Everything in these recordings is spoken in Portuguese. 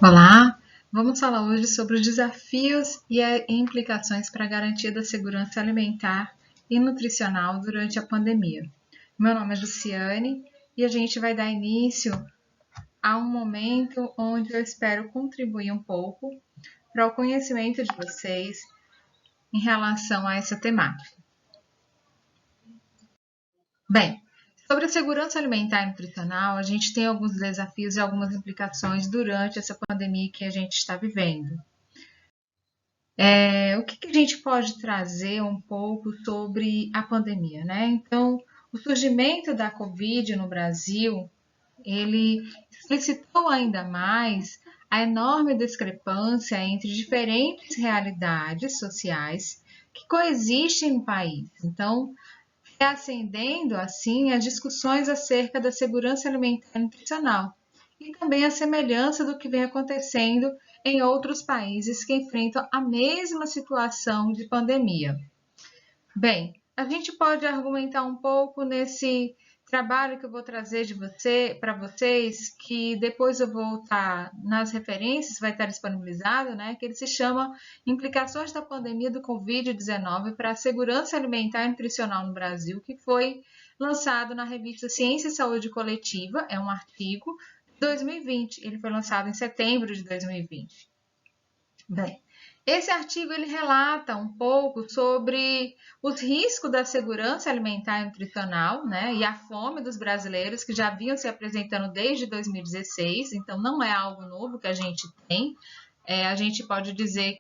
Olá, vamos falar hoje sobre os desafios e implicações para a garantia da segurança alimentar e nutricional durante a pandemia. Meu nome é Luciane e a gente vai dar início a um momento onde eu espero contribuir um pouco para o conhecimento de vocês em relação a essa temática. Bem, sobre a segurança alimentar e nutricional, a gente tem alguns desafios e algumas implicações durante essa pandemia que a gente está vivendo. O que a gente pode trazer um pouco sobre a pandemia, né? Então, o surgimento da Covid no Brasil, ele explicitou ainda mais a enorme discrepância entre diferentes realidades sociais que coexistem no país. Então, reacendendo assim as discussões acerca da segurança alimentar e nutricional e também a semelhança do que vem acontecendo em outros países que enfrentam a mesma situação de pandemia. Bem, a gente pode argumentar um pouco nesse trabalho que eu vou trazer para vocês, que depois eu vou estar nas referências, vai estar disponibilizado, né? Que ele se chama Implicações da Pandemia do Covid-19 para a Segurança Alimentar e Nutricional no Brasil, que foi lançado na revista Ciência e Saúde Coletiva, é um artigo de 2020, ele foi lançado em setembro de 2020. Bem, esse artigo ele relata um pouco sobre os riscos da segurança alimentar e nutricional, né, e a fome dos brasileiros que já vinham se apresentando desde 2016, então não é algo novo que a gente tem. A gente pode dizer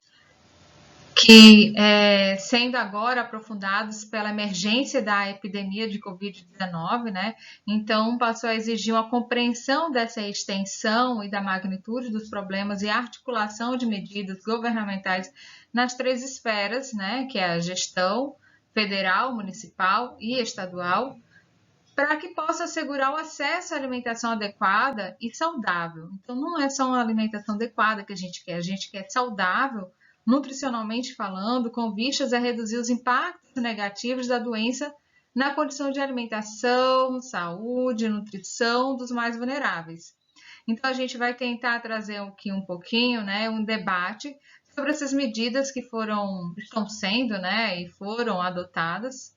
que, sendo agora aprofundados pela emergência da epidemia de Covid-19, né, então passou a exigir uma compreensão dessa extensão e da magnitude dos problemas e articulação de medidas governamentais nas três esferas, né, que é a gestão federal, municipal e estadual, para que possa assegurar o acesso à alimentação adequada e saudável. Então, não é só uma alimentação adequada que a gente quer saudável, nutricionalmente falando, com vistas a reduzir os impactos negativos da doença na condição de alimentação, saúde, nutrição dos mais vulneráveis. Então, a gente vai tentar trazer aqui um pouquinho, né, um debate sobre essas medidas que estão sendo, né, e foram adotadas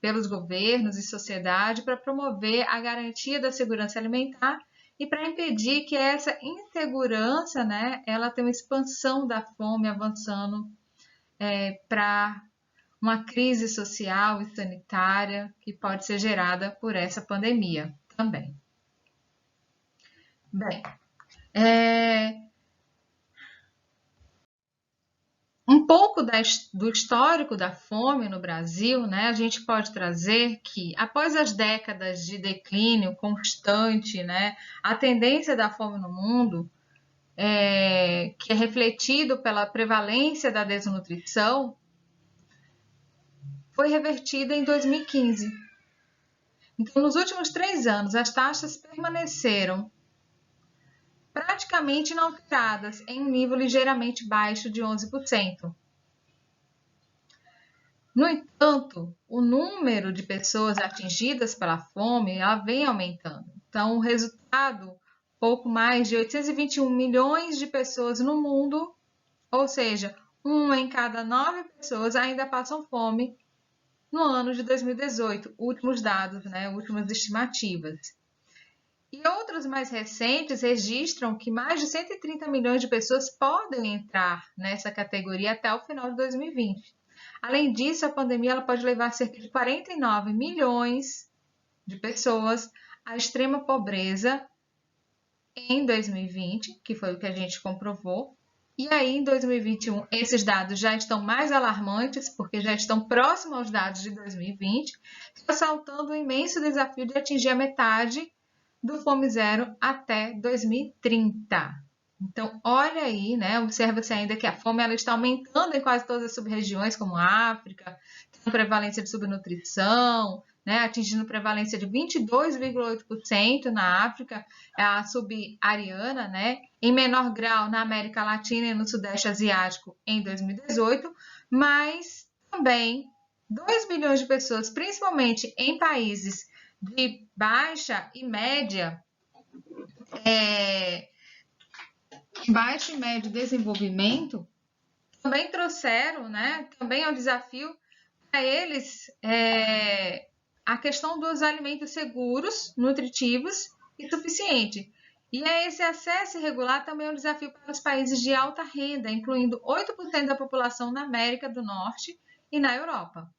pelos governos e sociedade para promover a garantia da segurança alimentar e para impedir que essa insegurança, né, ela tenha uma expansão da fome avançando para uma crise social e sanitária que pode ser gerada por essa pandemia também. Bem, um pouco do histórico da fome no Brasil, né, a gente pode trazer que, após as décadas de declínio constante, né, a tendência da fome no mundo, que é refletido pela prevalência da desnutrição, foi revertida em 2015. Então, nos últimos 3 anos, as taxas permaneceram praticamente inalteradas em um nível ligeiramente baixo de 11%. No entanto, o número de pessoas atingidas pela fome ela vem aumentando. Então, o resultado, pouco mais de 821 milhões de pessoas no mundo, ou seja, 1 em cada 9 pessoas ainda passam fome no ano de 2018, últimos dados, né, últimas estimativas. E outros mais recentes registram que mais de 130 milhões de pessoas podem entrar nessa categoria até o final de 2020. Além disso, a pandemia ela pode levar cerca de 49 milhões de pessoas à extrema pobreza em 2020, que foi o que a gente comprovou. E aí, em 2021, esses dados já estão mais alarmantes, porque já estão próximos aos dados de 2020, ressaltando o imenso desafio de atingir a metade do Fome Zero até 2030. Então, olha aí, né? Observa-se ainda que a fome ela está aumentando em quase todas as sub-regiões, como a África, com prevalência de subnutrição, né? Atingindo prevalência de 22,8% na África, a subsaariana, né? Em menor grau na América Latina e no Sudeste Asiático em 2018, mas também 2 bilhões de pessoas, principalmente em países de baixa e média, baixo e médio desenvolvimento, também trouxeram, né? Também é um desafio para eles a questão dos alimentos seguros, nutritivos e suficientes. E esse acesso irregular também é um desafio para os países de alta renda, incluindo 8% da população na América do Norte e na Europa.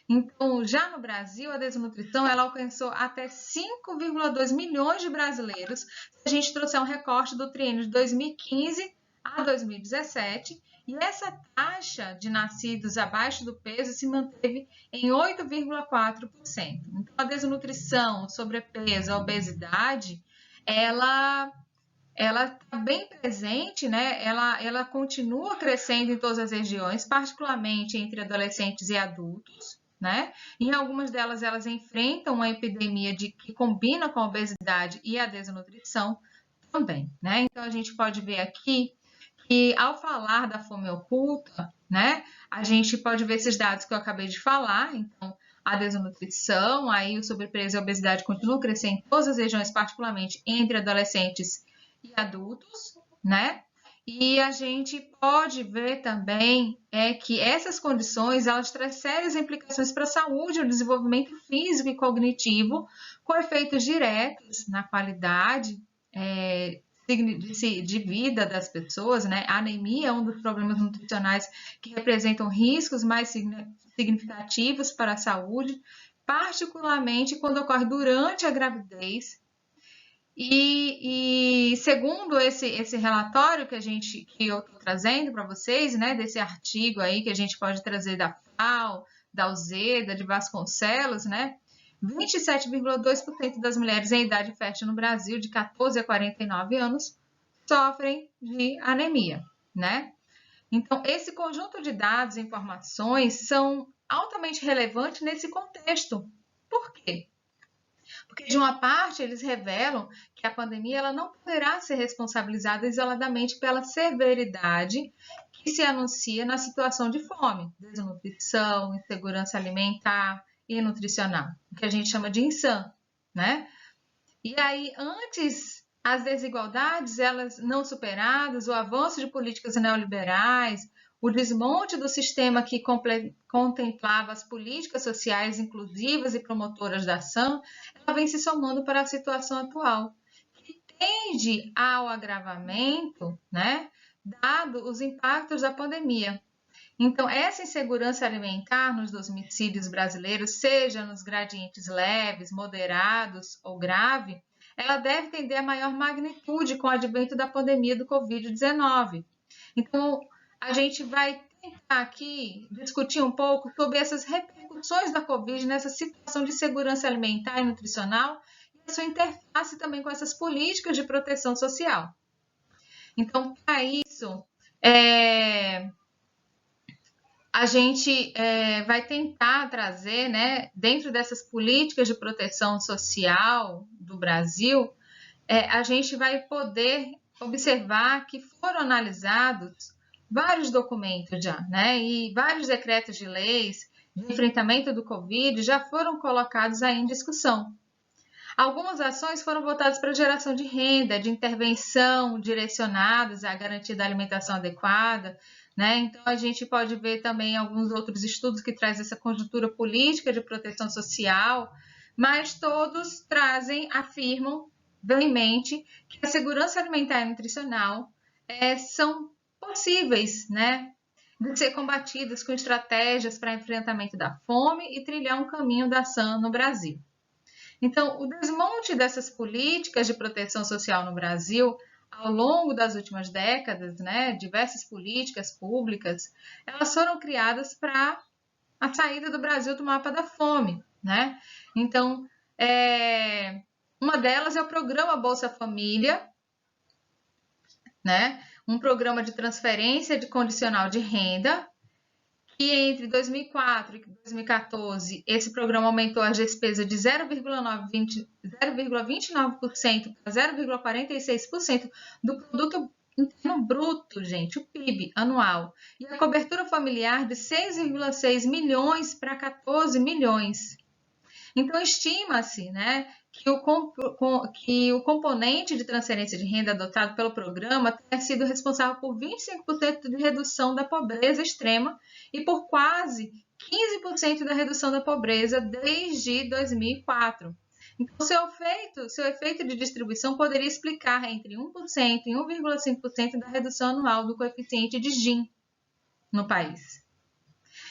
Então, já no Brasil, a desnutrição ela alcançou até 5,2 milhões de brasileiros, se a gente trouxer um recorte do triênio de 2015 a 2017, e essa taxa de nascidos abaixo do peso se manteve em 8,4%. Então, a desnutrição, sobrepeso, a obesidade, ela está bem presente, né? Ela continua crescendo em todas as regiões, particularmente entre adolescentes e adultos, né? Em algumas delas, elas enfrentam uma epidemia que combina com a obesidade e a desnutrição também, né? Então, a gente pode ver aqui que, ao falar da fome oculta, né? A gente pode ver esses dados que eu acabei de falar. Então, a desnutrição, aí o sobrepeso e a obesidade continuam crescendo em todas as regiões, particularmente entre adolescentes e adultos, né? E a gente pode ver também que essas condições elas trazem sérias implicações para a saúde, o desenvolvimento físico e cognitivo, com efeitos diretos na qualidade de vida das pessoas, né? A anemia é um dos problemas nutricionais que representam riscos mais significativos para a saúde, particularmente quando ocorre durante a gravidez. E segundo esse relatório que eu estou trazendo para vocês, né, desse artigo aí que a gente pode trazer da FAO, da Uzeda, de Vasconcelos, né, 27,2% das mulheres em idade fértil no Brasil, de 14 a 49 anos, sofrem de anemia, né? Então, esse conjunto de dados e informações são altamente relevantes nesse contexto. Por quê? Porque, de uma parte, eles revelam que a pandemia ela não poderá ser responsabilizada isoladamente pela severidade que se anuncia na situação de fome, desnutrição, insegurança alimentar e nutricional, o que a gente chama de INSAN, né? E aí, antes, as desigualdades elas não superadas, o avanço de políticas neoliberais, o desmonte do sistema que contemplava as políticas sociais inclusivas e promotoras da ação, ela vem se somando para a situação atual, que tende ao agravamento, né, dado os impactos da pandemia. Então, essa insegurança alimentar nos domicílios brasileiros, seja nos gradientes leves, moderados ou grave, ela deve tender a maior magnitude com o advento da pandemia do Covid-19. Então, a gente vai tentar aqui discutir um pouco sobre essas repercussões da Covid nessa situação de segurança alimentar e nutricional e a sua interface também com essas políticas de proteção social. Então, para isso, a gente vai tentar trazer, né, dentro dessas políticas de proteção social do Brasil, a gente vai poder observar que foram analisados vários documentos já, né, e vários decretos de leis de enfrentamento do Covid já foram colocados aí em discussão. Algumas ações foram voltadas para a geração de renda, de intervenção direcionadas à garantia da alimentação adequada, né? Então, a gente pode ver também alguns outros estudos que trazem essa conjuntura política de proteção social, mas todos afirmam veemente que a segurança alimentar e nutricional são possíveis, né, de ser combatidas com estratégias para enfrentamento da fome e trilhar um caminho da ação no Brasil. Então, o desmonte dessas políticas de proteção social no Brasil, ao longo das últimas décadas, né, diversas políticas públicas, elas foram criadas para a saída do Brasil do mapa da fome, né? Então, uma delas é o programa Bolsa Família, né? Um programa de transferência de condicional de renda, que entre 2004 e 2014, esse programa aumentou as despesas de 0,29% para 0,46% do produto interno bruto, gente, o PIB anual. E a cobertura familiar de 6,6 milhões para 14 milhões. Então, estima-se, né, que o componente de transferência de renda adotado pelo programa tenha sido responsável por 25% de redução da pobreza extrema e por quase 15% da redução da pobreza desde 2004. Então, seu efeito de distribuição poderia explicar entre 1% e 1,5% da redução anual do coeficiente de Gini no país.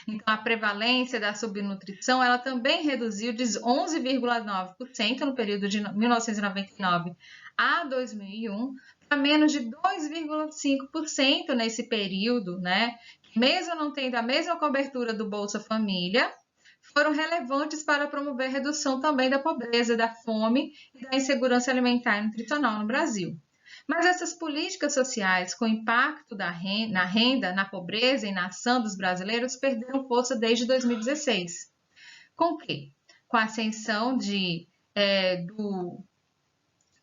Então, a prevalência da subnutrição ela também reduziu de 11,9% no período de 1999 a 2001 para menos de 2,5% nesse período, né? Mesmo não tendo a mesma cobertura do Bolsa Família, foram relevantes para promover a redução também da pobreza, da fome e da insegurança alimentar e nutricional no Brasil. Mas essas políticas sociais com impacto na renda, na pobreza e na ação dos brasileiros perderam força desde 2016. Com o quê? Com a ascensão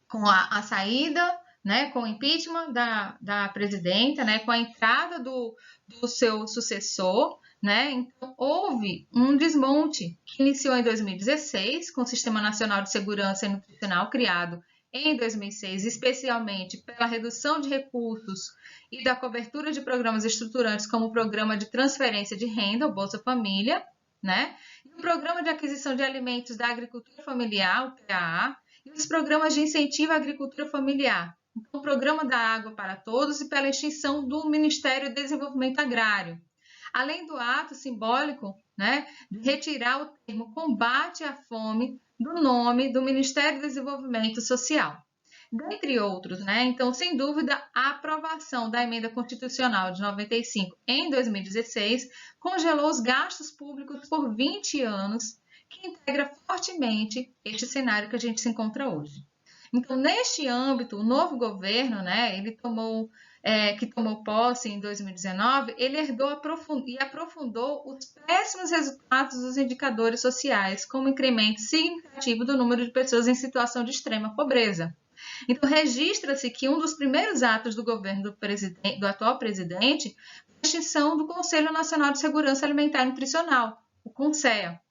com a saída, né, com o impeachment da presidenta, né, com a entrada do seu sucessor, né, então houve um desmonte que iniciou em 2016 com o Sistema Nacional de Segurança Nutricional criado em 2006, especialmente pela redução de recursos e da cobertura de programas estruturantes como o Programa de Transferência de Renda, o Bolsa Família, né? E o Programa de Aquisição de Alimentos da Agricultura Familiar, o PAA, e os programas de incentivo à agricultura familiar, então, o Programa da Água para Todos e pela extinção do Ministério do Desenvolvimento Agrário. Além do ato simbólico, né, de retirar o termo combate à fome do nome do Ministério do Desenvolvimento Social. Dentre outros, né? Então, sem dúvida, a aprovação da emenda constitucional de 95 em 2016 congelou os gastos públicos por 20 anos, que integra fortemente este cenário que a gente se encontra hoje. Então, neste âmbito, o novo governo, né, que tomou posse em 2019, ele herdou e aprofundou os péssimos resultados dos indicadores sociais, como incremento significativo do número de pessoas em situação de extrema pobreza. Então, registra-se que um dos primeiros atos do governo do atual presidente foi a extinção do Conselho Nacional de Segurança Alimentar e Nutricional, o CONSEA.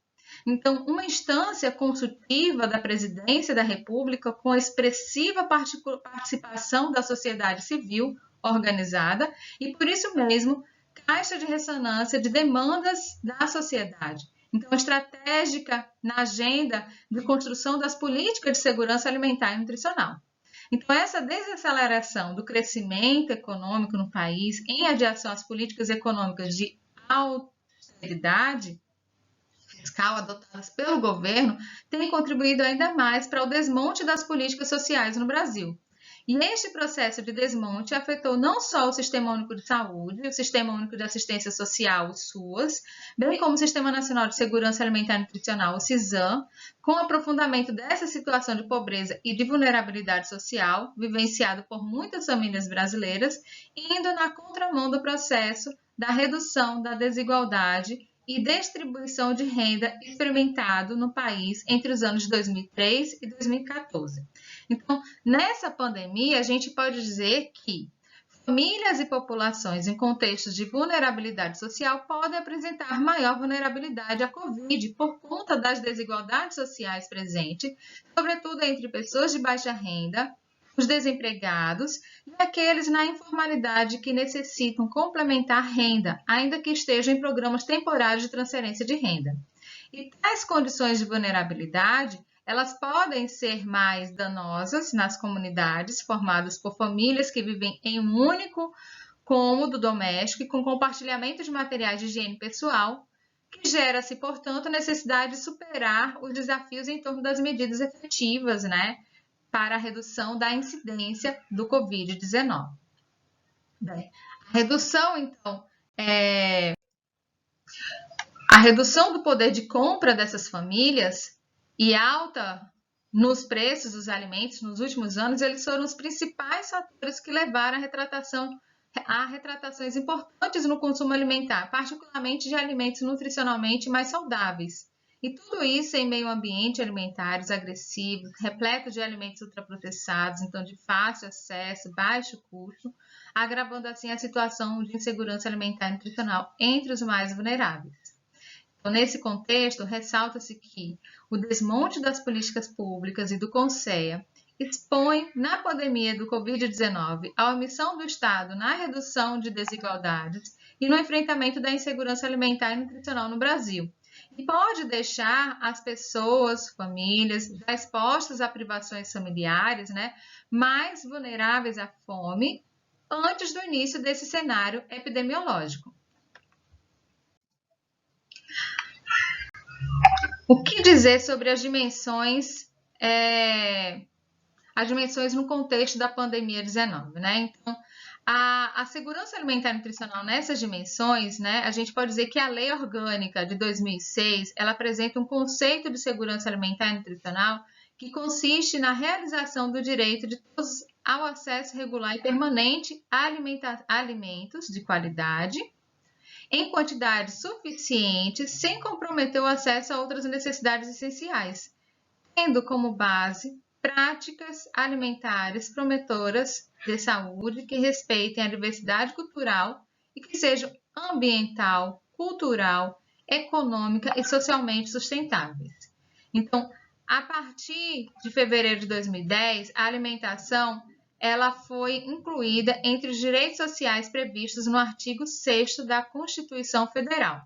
Então, uma instância consultiva da Presidência da República com expressiva participação da sociedade civil organizada e, por isso mesmo, caixa de ressonância de demandas da sociedade. Então, estratégica na agenda de construção das políticas de segurança alimentar e nutricional. Então, essa desaceleração do crescimento econômico no país em adiação às políticas econômicas de austeridade fiscal adotadas pelo governo tem contribuído ainda mais para o desmonte das políticas sociais no Brasil. E este processo de desmonte afetou não só o Sistema Único de Saúde, o Sistema Único de Assistência Social, o SUAS, bem como o Sistema Nacional de Segurança Alimentar e Nutricional, o SISAM, com o aprofundamento dessa situação de pobreza e de vulnerabilidade social, vivenciado por muitas famílias brasileiras, indo na contramão do processo da redução da desigualdade e distribuição de renda experimentado no país entre os anos de 2003 e 2014. Então, nessa pandemia, a gente pode dizer que famílias e populações em contextos de vulnerabilidade social podem apresentar maior vulnerabilidade à Covid por conta das desigualdades sociais presentes, sobretudo entre pessoas de baixa renda, os desempregados e aqueles na informalidade que necessitam complementar renda, ainda que estejam em programas temporários de transferência de renda. E tais condições de vulnerabilidade, elas podem ser mais danosas nas comunidades formadas por famílias que vivem em um único cômodo doméstico e com compartilhamento de materiais de higiene pessoal, que gera-se, portanto, a necessidade de superar os desafios em torno das medidas efetivas, para a redução da incidência do Covid-19. A redução, então, a redução do poder de compra dessas famílias e alta nos preços dos alimentos nos últimos anos, eles foram os principais fatores que levaram a retratações importantes no consumo alimentar, particularmente de alimentos nutricionalmente mais saudáveis. E tudo isso em meio ambiente alimentares agressivos, repleto de alimentos ultraprocessados, então de fácil acesso, baixo custo, agravando assim a situação de insegurança alimentar e nutricional entre os mais vulneráveis. Então, nesse contexto, ressalta-se que o desmonte das políticas públicas e do CONSEA expõe na pandemia do Covid-19 a omissão do Estado na redução de desigualdades e no enfrentamento da insegurança alimentar e nutricional no Brasil. E pode deixar as pessoas, famílias, já expostas a privações familiares, mais vulneráveis à fome antes do início desse cenário epidemiológico. O que dizer sobre as dimensões no contexto da pandemia 19, Então, a segurança alimentar e nutricional nessas dimensões, a gente pode dizer que a Lei Orgânica de 2006, ela apresenta um conceito de segurança alimentar e nutricional que consiste na realização do direito de todos ao acesso regular e permanente a alimentos de qualidade, em quantidade suficiente, sem comprometer o acesso a outras necessidades essenciais, tendo como base práticas alimentares promotoras de saúde que respeitem a diversidade cultural e que sejam ambiental, cultural, econômica e socialmente sustentáveis. Então, a partir de fevereiro de 2010, a alimentação ela foi incluída entre os direitos sociais previstos no artigo 6º da Constituição Federal.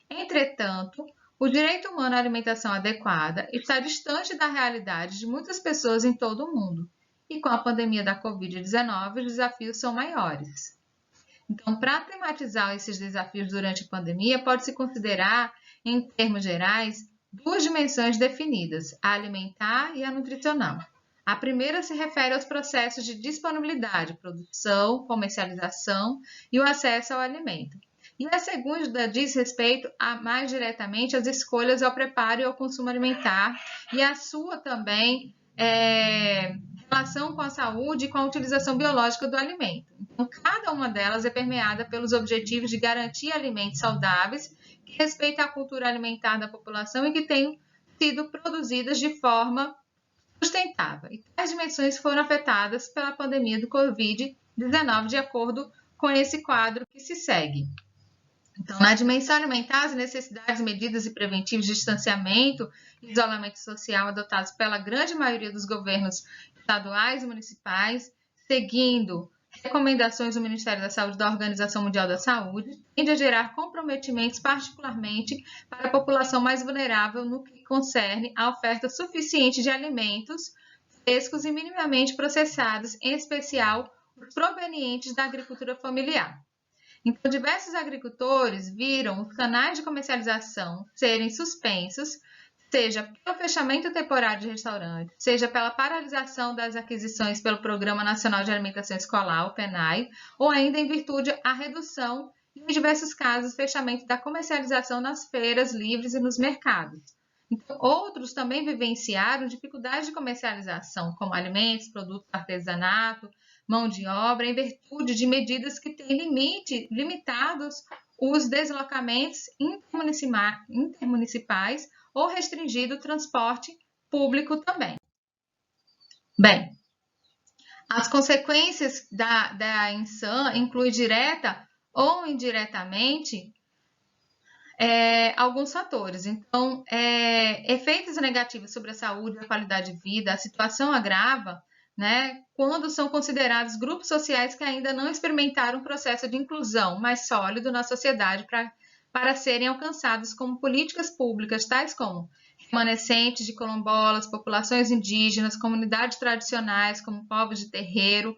Entretanto, o direito humano à alimentação adequada está distante da realidade de muitas pessoas em todo o mundo, e com a pandemia da Covid-19, os desafios são maiores. Então, para tematizar esses desafios durante a pandemia, pode-se considerar, em termos gerais, duas dimensões definidas, a alimentar e a nutricional. A primeira se refere aos processos de disponibilidade, produção, comercialização e o acesso ao alimento. E a segunda diz respeito mais diretamente às escolhas ao preparo e ao consumo alimentar e a sua também relação com a saúde e com a utilização biológica do alimento. Então, cada uma delas é permeada pelos objetivos de garantir alimentos saudáveis que respeitem a cultura alimentar da população e que tenham sido produzidas de forma sustentável. E tais dimensões foram afetadas pela pandemia do Covid-19, de acordo com esse quadro que se segue. Então, na dimensão alimentar, as necessidades, medidas e preventivos de distanciamento e isolamento social adotados pela grande maioria dos governos estaduais e municipais, seguindo recomendações do Ministério da Saúde e da Organização Mundial da Saúde, tende a gerar comprometimentos, particularmente para a população mais vulnerável no que concerne à oferta suficiente de alimentos frescos e minimamente processados, em especial os provenientes da agricultura familiar. Então, diversos agricultores viram os canais de comercialização serem suspensos, seja pelo fechamento temporário de restaurantes, seja pela paralisação das aquisições pelo Programa Nacional de Alimentação Escolar, o PNAE, ou ainda em virtude à redução e, em diversos casos, fechamento da comercialização nas feiras livres e nos mercados. Então, outros também vivenciaram dificuldades de comercialização, como alimentos, produtos de artesanato, mão de obra, em virtude de medidas que têm limitados os deslocamentos intermunicipais ou restringido o transporte público também. Bem, As consequências da INSAM incluem direta ou indiretamente alguns fatores. Então, efeitos negativos sobre a saúde e a qualidade de vida, a situação agrava, né, quando são considerados grupos sociais que ainda não experimentaram um processo de inclusão mais sólido na sociedade para serem alcançados como políticas públicas, tais como remanescentes de quilombolas, populações indígenas, comunidades tradicionais como povos de terreiro,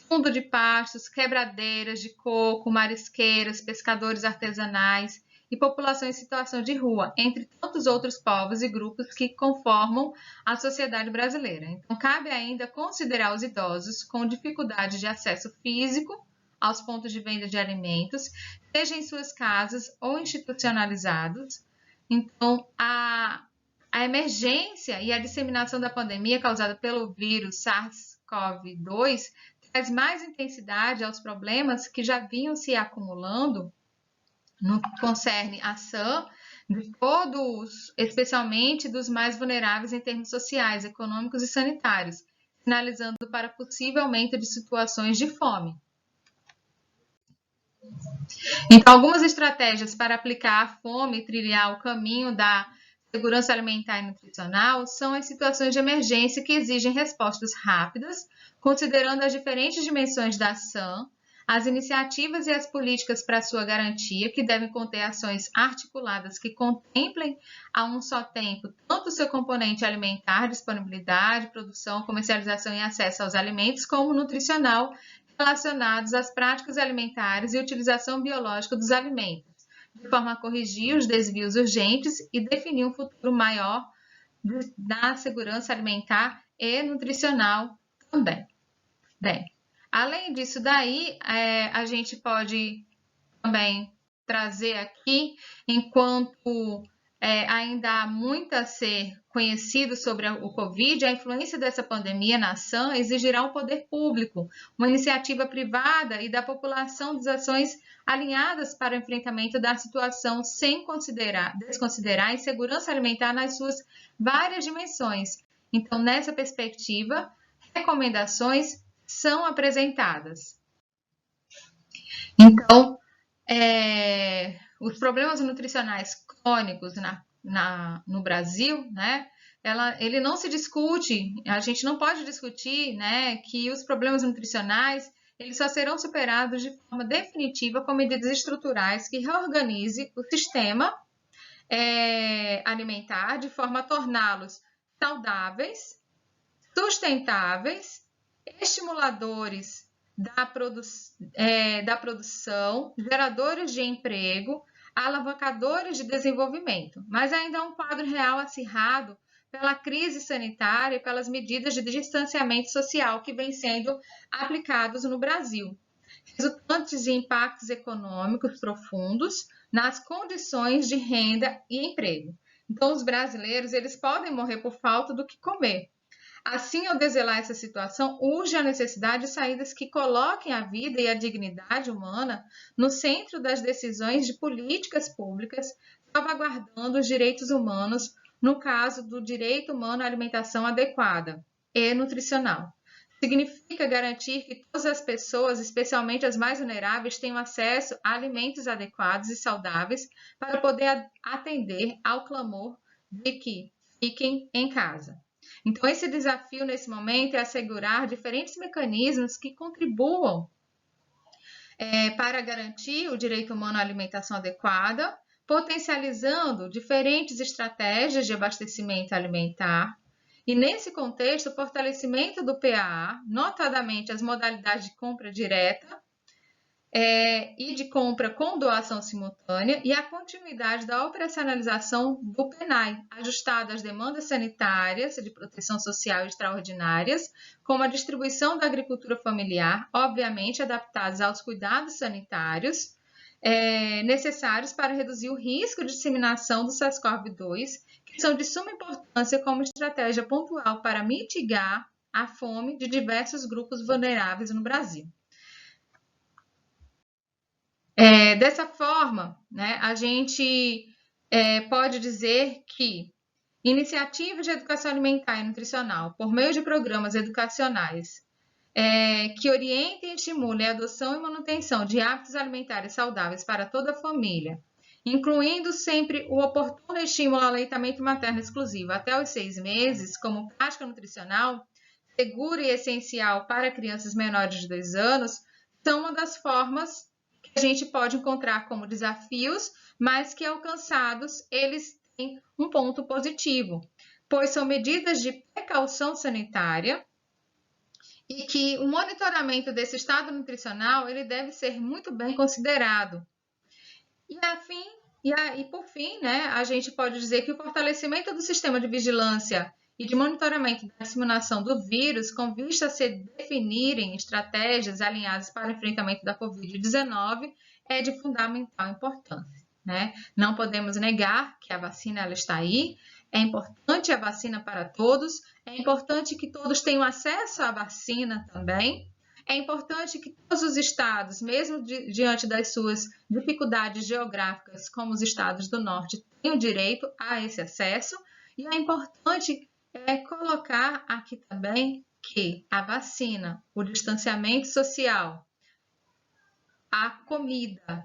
fundo de pastos, quebradeiras de coco, marisqueiras, pescadores artesanais e população em situação de rua, entre tantos outros povos e grupos que conformam a sociedade brasileira. Então, cabe ainda considerar os idosos com dificuldade de acesso físico aos pontos de venda de alimentos, seja em suas casas ou institucionalizados. Então, a emergência e a disseminação da pandemia causada pelo vírus SARS-CoV-2 traz mais intensidade aos problemas que já vinham se acumulando no que concerne a ação de todos, especialmente dos mais vulneráveis em termos sociais, econômicos e sanitários, sinalizando para possível aumento de situações de fome. Então, algumas estratégias para aplicar a fome e trilhar o caminho da segurança alimentar e nutricional são as situações de emergência que exigem respostas rápidas, considerando as diferentes dimensões da ação, as iniciativas e as políticas para sua garantia, que devem conter ações articuladas que contemplem a um só tempo tanto o seu componente alimentar, disponibilidade, produção, comercialização e acesso aos alimentos, como nutricional, relacionados às práticas alimentares e utilização biológica dos alimentos, de forma a corrigir os desvios urgentes e definir um futuro maior da segurança alimentar e nutricional também. Bem, além disso daí, a gente pode também trazer aqui, enquanto ainda há muito a ser conhecido sobre o Covid, a influência dessa pandemia na ação exigirá um poder público, uma iniciativa privada e da população das ações alinhadas para o enfrentamento da situação sem desconsiderar a insegurança alimentar nas suas várias dimensões. Então, nessa perspectiva, recomendações são apresentadas. Então, os problemas nutricionais crônicos no Brasil, né? Ele não se discute, a gente não pode discutir, né, que os problemas nutricionais eles só serão superados de forma definitiva com medidas estruturais que reorganize o sistema alimentar de forma a torná-los saudáveis, sustentáveis, estimuladores da produção, geradores de emprego, alavancadores de desenvolvimento, mas ainda há um quadro real acirrado pela crise sanitária e pelas medidas de distanciamento social que vêm sendo aplicados no Brasil, resultantes de impactos econômicos profundos nas condições de renda e emprego. Então, os brasileiros eles podem morrer por falta do que comer. Assim, ao deselar essa situação, urge a necessidade de saídas que coloquem a vida e a dignidade humana no centro das decisões de políticas públicas, salvaguardando os direitos humanos, no caso do direito humano à alimentação adequada e nutricional. Significa garantir que todas as pessoas, especialmente as mais vulneráveis, tenham acesso a alimentos adequados e saudáveis para poder atender ao clamor de que fiquem em casa. Então, esse desafio nesse momento é assegurar diferentes mecanismos que contribuam para garantir o direito humano à alimentação adequada, potencializando diferentes estratégias de abastecimento alimentar. E, nesse contexto, o fortalecimento do PAA, notadamente as modalidades de compra direta e de compra com doação simultânea e a continuidade da operacionalização do PNAE, ajustado às demandas sanitárias de proteção social extraordinárias, como a distribuição da agricultura familiar, obviamente adaptados aos cuidados sanitários necessários para reduzir o risco de disseminação do SARS-CoV-2, que são de suma importância como estratégia pontual para mitigar a fome de diversos grupos vulneráveis no Brasil. Dessa forma, né, a gente pode dizer que iniciativas de educação alimentar e nutricional, por meio de programas educacionais que orientem e estimulem a adoção e manutenção de hábitos alimentares saudáveis para toda a família, incluindo sempre o oportuno estímulo ao aleitamento materno exclusivo até os 6 meses, como prática nutricional segura e essencial para crianças menores de 2 anos, são uma das formas que a gente pode encontrar como desafios, mas que alcançados eles têm um ponto positivo, pois são medidas de precaução sanitária e que o monitoramento desse estado nutricional ele deve ser muito bem considerado. E por fim, né, a gente pode dizer que o fortalecimento do sistema de vigilância e de monitoramento da disseminação do vírus, com vista a se definirem estratégias alinhadas para o enfrentamento da Covid-19, é de fundamental importância, né? Não podemos negar que a vacina ela está aí, é importante a vacina para todos, é importante que todos tenham acesso à vacina também, é importante que todos os estados, mesmo diante das suas dificuldades geográficas, como os estados do norte, tenham direito a esse acesso, e é importante colocar aqui também que a vacina, o distanciamento social, a comida,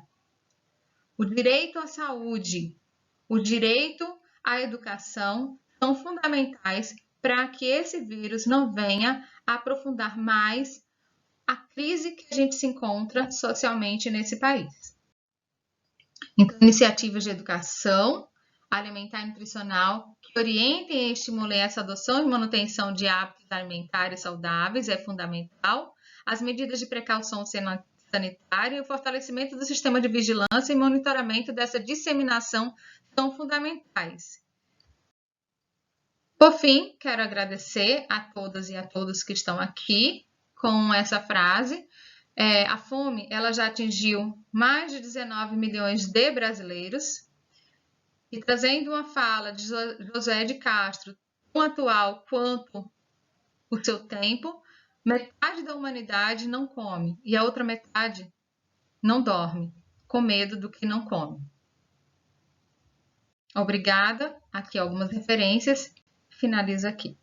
o direito à saúde, o direito à educação são fundamentais para que esse vírus não venha a aprofundar mais a crise que a gente se encontra socialmente nesse país. Então, iniciativas de educação alimentar e nutricional que orientem e estimulem essa adoção e manutenção de hábitos alimentares saudáveis é fundamental. As medidas de precaução sanitária e o fortalecimento do sistema de vigilância e monitoramento dessa disseminação são fundamentais. Por fim, quero agradecer a todas e a todos que estão aqui com essa frase. A fome ela já atingiu mais de 19 milhões de brasileiros. E trazendo uma fala de José de Castro, tão atual quanto o seu tempo, metade da humanidade não come e a outra metade não dorme, com medo do que não come. Obrigada. Aqui algumas referências. Finalizo aqui.